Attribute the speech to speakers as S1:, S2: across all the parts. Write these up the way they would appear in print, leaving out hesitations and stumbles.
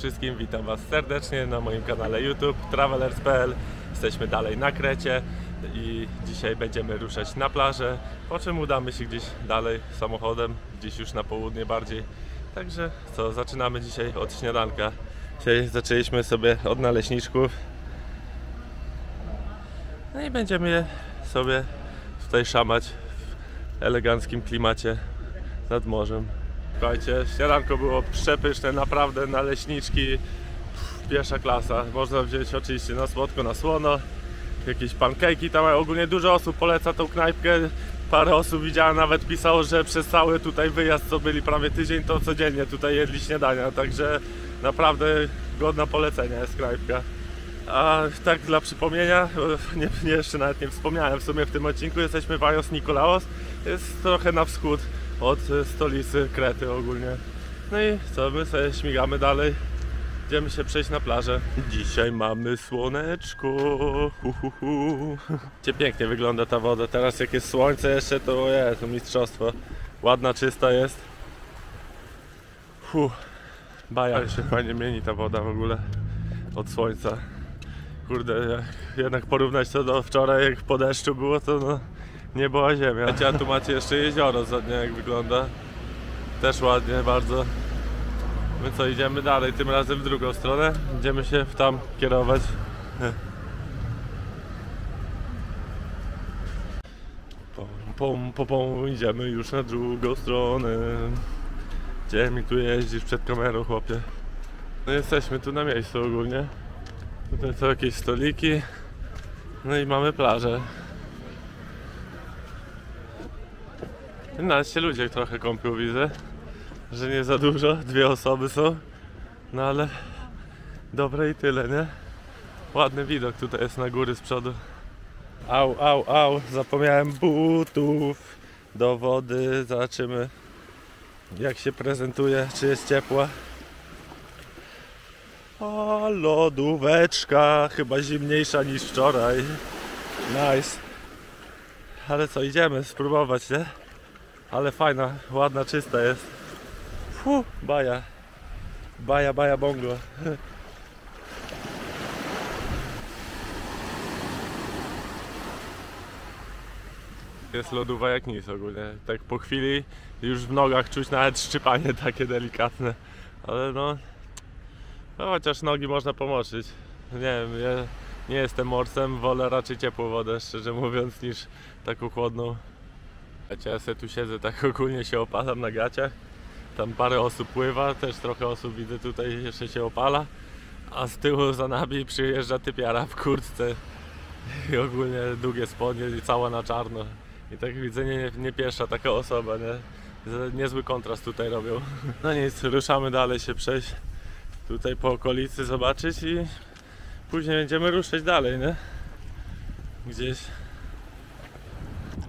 S1: wszystkim, witam Was serdecznie na moim kanale YouTube Travelers.pl. Jesteśmy dalej na Krecie i dzisiaj będziemy ruszać na plażę, po czym udamy się gdzieś dalej samochodem, gdzieś już na południe bardziej. Także co, zaczynamy dzisiaj od śniadanka. Dzisiaj zaczęliśmy sobie od naleśniczków. No i będziemy je sobie tutaj szamać w eleganckim klimacie nad morzem. Słuchajcie, śniadanko było przepyszne, naprawdę, naleśniczki, pierwsza klasa. Można wziąć oczywiście na słodko, na słono, jakieś pancake'i tam, ogólnie dużo osób poleca tą knajpkę. Parę osób widziałem, nawet pisało, że przez cały tutaj wyjazd, co byli prawie tydzień, to codziennie tutaj jedli śniadania, także naprawdę godna polecenia jest knajpka. A tak dla przypomnienia, jeszcze nawet nie wspomniałem, w sumie w tym odcinku jesteśmy w Ajos Nikolaos, jest trochę na wschód od stolicy Krety ogólnie. No i co, my sobie śmigamy dalej, idziemy się przejść na plażę. Dzisiaj mamy słoneczko, Pięknie wygląda ta woda, teraz jak jest słońce jeszcze, to mistrzostwo. Ładna, czysta jest. Baja. Ale się fajnie mieni ta woda w ogóle od słońca. Kurde, jak jednak porównać to do wczoraj, jak po deszczu było, to no, nie była ziemia. A tu macie jeszcze jezioro zadnie, jak wygląda. Też ładnie bardzo. My co, idziemy dalej, tym razem w drugą stronę. Będziemy się tam kierować. Idziemy już na drugą stronę. Gdzie mi tu jeździsz przed kamerą, chłopie? No jesteśmy tu na miejscu ogólnie. Tutaj są jakieś stoliki. No i mamy plażę. Nawet się ludzie trochę kąpią, widzę. Że nie za dużo, 2 osoby są. No ale dobre i tyle, nie? Ładny widok tutaj jest na góry z przodu. Au, zapomniałem butów do wody. Zobaczymy, jak się prezentuje, czy jest ciepła. O, lodóweczka, chyba zimniejsza niż wczoraj. Nice. Ale co, idziemy spróbować, nie? Ale fajna, ładna, czysta jest. Baja. Baja bongo. Jest lodówa jak nic ogólnie. Tak po chwili już w nogach czuć nawet szczypanie takie delikatne. Ale no chociaż nogi można pomoczyć. Nie wiem, ja nie jestem morsem, wolę raczej ciepłą wodę, szczerze mówiąc, niż taką chłodną. Ja sobie tu siedzę, tak ogólnie się opalam na gaciach. Tam parę osób pływa, też trochę osób widzę tutaj jeszcze się opala. A z tyłu za nami przyjeżdża typiara w kurtce i ogólnie długie spodnie i cała na czarno. I tak widzę, nie pierwsza taka osoba, nie? Niezły kontrast tutaj robią. No nic, ruszamy dalej się przejść tutaj po okolicy, zobaczyć i później będziemy ruszać dalej, nie? Gdzieś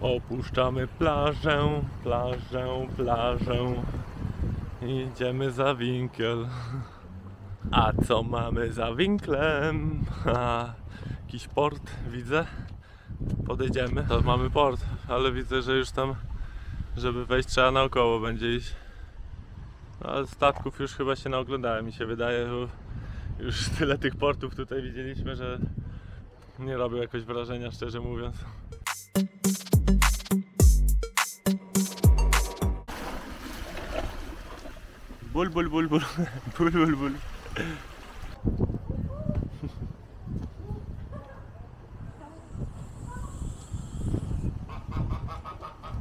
S1: opuszczamy plażę. Idziemy za winkiel. A co mamy za winklem? Jakiś port widzę. Podejdziemy. To mamy port, ale widzę, że już tam, żeby wejść, trzeba naokoło będzie iść. No, ale statków już chyba się naoglądałem, mi się wydaje, bo już tyle tych portów tutaj widzieliśmy, że nie robią jakoś wrażenia, szczerze mówiąc. Bul.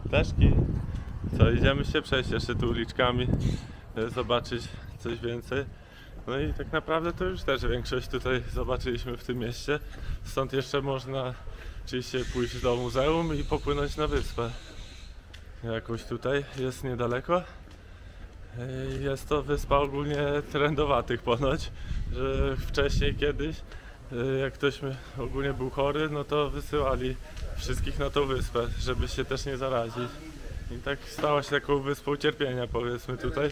S1: Ptaszki. Co, idziemy się przejść jeszcze tu uliczkami, zobaczyć coś więcej. No i tak naprawdę to już też większość tutaj zobaczyliśmy w tym mieście. Stąd jeszcze można oczywiście pójść do muzeum i popłynąć na wyspę. Jakoś tutaj jest niedaleko. Jest to wyspa ogólnie trendowatych ponoć, że wcześniej kiedyś, jak ktoś ogólnie był chory, no to wysyłali wszystkich na tą wyspę, żeby się też nie zarazić. I tak stała się taką wyspą cierpienia, powiedzmy tutaj,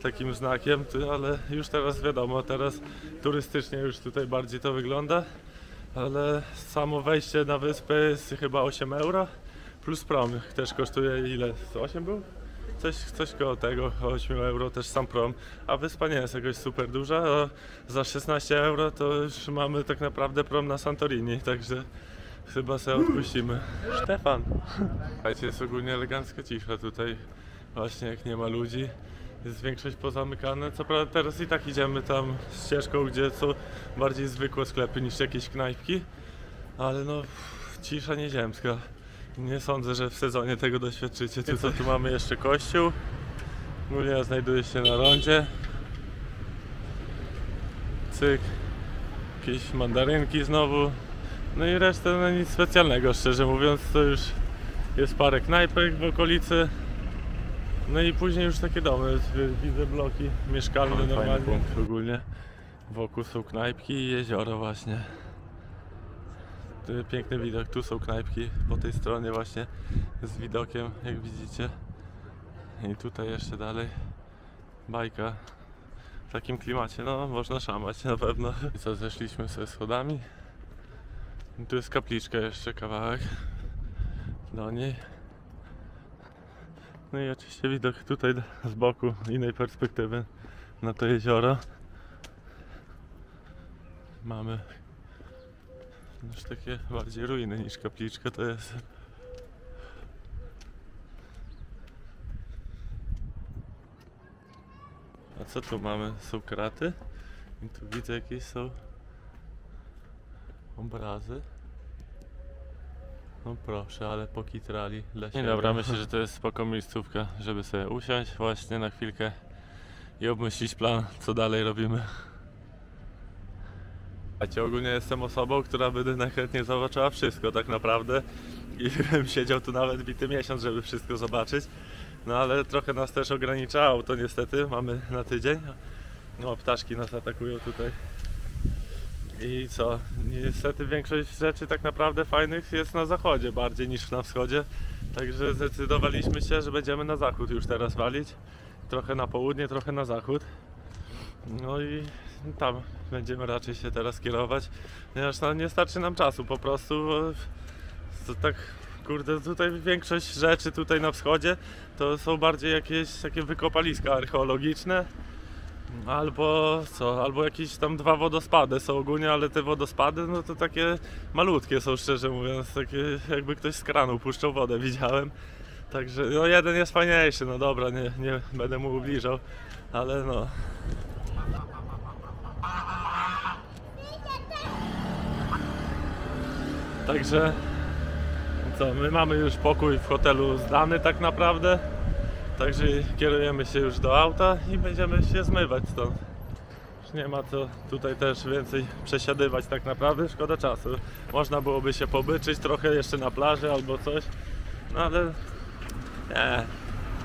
S1: takim znakiem, ale już teraz wiadomo, teraz turystycznie już tutaj bardziej to wygląda, ale samo wejście na wyspę jest chyba 8 euro, plus prom też kosztuje ile? 8 był? Coś koło tego, 8 euro też sam prom, a wyspa nie jest jakoś super duża, a za 16 euro to już mamy tak naprawdę prom na Santorini, także chyba sobie odpuścimy. Stefan! Słuchajcie, jest ogólnie elegancka cisza tutaj, właśnie jak nie ma ludzi. Jest większość pozamykane, co prawda teraz i tak idziemy tam ścieżką, gdzie są bardziej zwykłe sklepy niż jakieś knajpki, ale no cisza nieziemska. Nie sądzę, że w sezonie tego doświadczycie. Tu mamy jeszcze kościół, ogólnie znajduje się na rondzie. Cyk, jakieś mandarynki znowu, no i resztę no nic specjalnego, szczerze mówiąc. To już jest parę knajpek w okolicy. No i później już takie domy, widzę bloki mieszkalne normalnie. Punkt ogólnie. Wokół są knajpki i jezioro właśnie. Piękny widok, tu są knajpki po tej stronie właśnie z widokiem, jak widzicie. I tutaj jeszcze dalej bajka. W takim klimacie, no można szamać na pewno. I co, zeszliśmy sobie schodami. I tu jest kapliczka jeszcze kawałek do niej. No i oczywiście widok tutaj z boku, innej perspektywy na to jezioro. Mamy już takie bardziej ruiny niż kapliczka to jest. A co tu mamy? Są kraty? I tu widzę jakieś są obrazy. No proszę, ale pokitrali dla siebie. Dobra, myślę, że to jest spoko miejscówka, żeby sobie usiąść właśnie na chwilkę i obmyślić plan, co dalej robimy. Ogólnie jestem osobą, która by najchętniej zobaczyła wszystko tak naprawdę i bym siedział tu nawet bity miesiąc, żeby wszystko zobaczyć. No ale trochę nas też ogranicza auto niestety, mamy na tydzień. No ptaszki nas atakują tutaj. I co? Niestety większość rzeczy tak naprawdę fajnych jest na zachodzie bardziej niż na wschodzie. Także zdecydowaliśmy się, że będziemy na zachód już teraz walić. Trochę na południe, trochę na zachód. No i tam będziemy raczej się teraz kierować. Ponieważ no, nie starczy nam czasu po prostu. Bo to tak kurde, tutaj większość rzeczy tutaj na wschodzie to są bardziej jakieś takie wykopaliska archeologiczne. Albo co, albo jakieś tam 2 wodospady są ogólnie, ale te wodospady no to takie malutkie są, szczerze mówiąc, takie jakby ktoś z kranu puszczał wodę, widziałem. Także no jeden jest fajniejszy, no dobra, nie będę mu ubliżał, ale no. Także co, my mamy już pokój w hotelu zdany tak naprawdę. Także kierujemy się już do auta i będziemy się zmywać stąd. Już nie ma co tutaj też więcej przesiadywać tak naprawdę, szkoda czasu. Można byłoby się pobyczyć trochę jeszcze na plaży albo coś, no ale nie.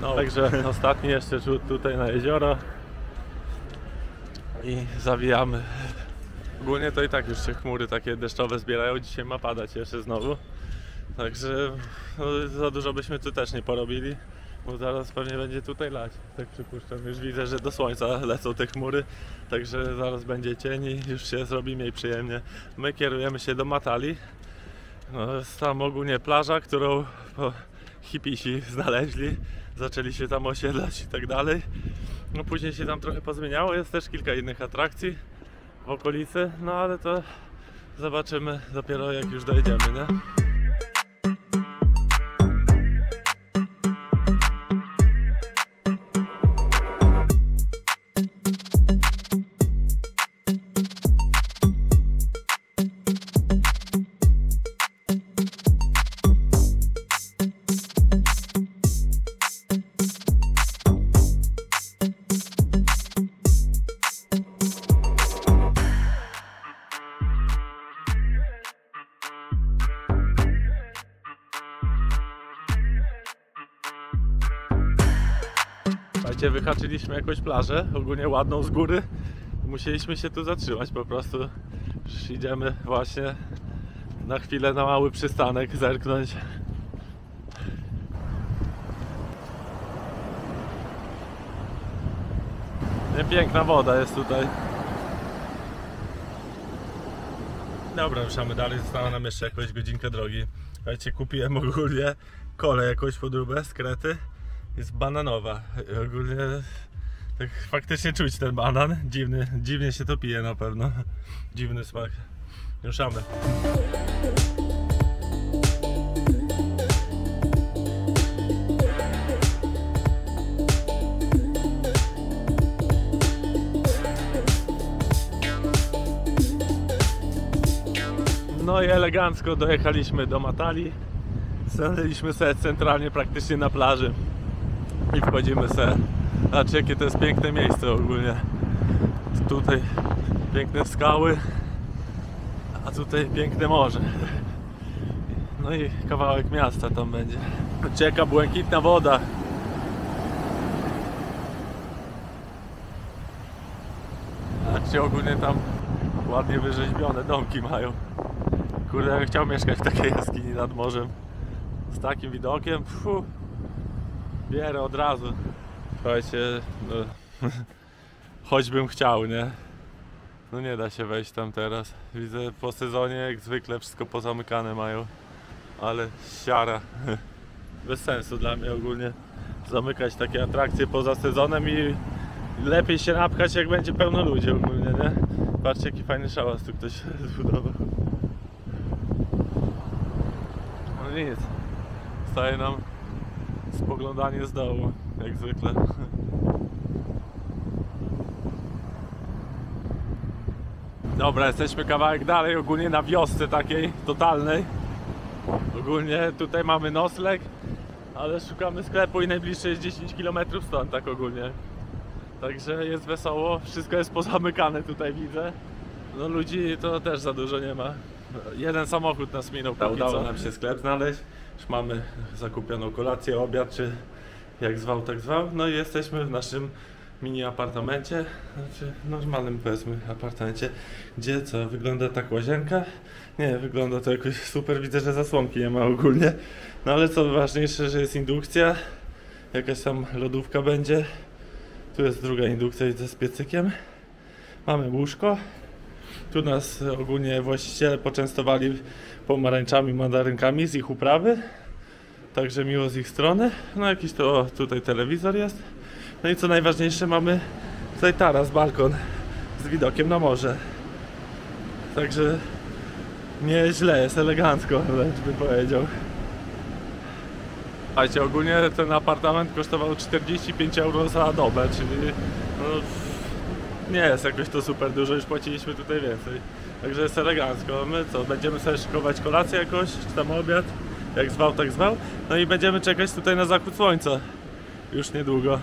S1: No, także ostatni jeszcze rzut tutaj na jezioro i zawijamy. Ogólnie to i tak już się chmury takie deszczowe zbierają, dzisiaj ma padać jeszcze znowu. Także no, za dużo byśmy tu też nie porobili. Bo zaraz pewnie będzie tutaj lać, tak przypuszczam. Już widzę, że do słońca lecą te chmury, także zaraz będzie cień i już się zrobi mniej przyjemnie. My kierujemy się do Matali. No, jest tam ogólnie plaża, którą hipisi znaleźli, zaczęli się tam osiedlać i tak dalej. No później się tam trochę pozmieniało, jest też kilka innych atrakcji w okolicy, no ale to zobaczymy dopiero jak już dojedziemy, nie? Wyhaczyliśmy jakąś plażę, ogólnie ładną z góry. Musieliśmy się tu zatrzymać po prostu. Już idziemy właśnie na chwilę na mały przystanek zerknąć. Piękna woda jest tutaj. Dobra, ruszamy dalej, została nam jeszcze jakąś godzinkę drogi. Słuchajcie, kupiłem ogólnie kolę jakąś podróbę z Krety jest bananowa. Ogólnie tak faktycznie czuć ten banan. Dziwnie się to pije na pewno. Dziwny smak. Ruszamy. No i elegancko dojechaliśmy do Matali. Stanęliśmy sobie centralnie praktycznie na plaży i wchodzimy sobie. Zobaczcie, jakie to jest piękne miejsce ogólnie. Tutaj piękne skały, a tutaj piękne morze. No i kawałek miasta tam będzie. Cieka błękitna woda. Zobaczcie, ogólnie tam ładnie wyrzeźbione domki mają. Kurde, ja bym chciał mieszkać w takiej jaskini nad morzem. Z takim widokiem, bierę od razu. Słuchajcie, no, choćbym chciał, nie? No nie da się wejść tam teraz. Widzę po sezonie jak zwykle wszystko pozamykane mają. Ale siara. Bez sensu dla mnie ogólnie zamykać takie atrakcje poza sezonem i lepiej się napchać jak będzie pełno ludzi ogólnie, nie? Patrzcie, jaki fajny szałas tu ktoś zbudował. No nic. Staje nam spoglądanie z dołu, jak zwykle. Dobra, jesteśmy kawałek dalej, ogólnie na wiosce takiej totalnej. Ogólnie tutaj mamy nocleg, ale szukamy sklepu i najbliższy jest 10 km stąd, tak ogólnie. Także jest wesoło, wszystko jest pozamykane tutaj, widzę. No ludzi to też za dużo nie ma. Jeden samochód nas minął, udało nam się sklep znaleźć. Już mamy zakupioną kolację, obiad, czy jak zwał, tak zwał. No i jesteśmy w naszym mini apartamencie, znaczy normalnym, powiedzmy, apartamencie, gdzie co, wygląda tak łazienka? Nie, wygląda to jakoś super, widzę, że zasłonki nie ma ogólnie. No ale co ważniejsze, że jest indukcja, jakaś tam lodówka będzie. Tu jest druga indukcja z piecykiem. Mamy łóżko. Tu nas ogólnie właściciele poczęstowali pomarańczami, mandarynkami z ich uprawy. Także miło z ich strony. No jakiś to tutaj telewizor jest. No i co najważniejsze, mamy tutaj taras, balkon z widokiem na morze. Także nieźle, jest elegancko, wręcz bym powiedział. Słuchajcie, ogólnie ten apartament kosztował 45 € za dobę, czyli no, nie jest jakoś to super dużo, już płaciliśmy tutaj więcej. Także jest elegancko. My co, będziemy sobie szykować kolację jakoś, czy tam obiad, jak zwał, tak zwał. No i będziemy czekać tutaj na zachód słońca już niedługo.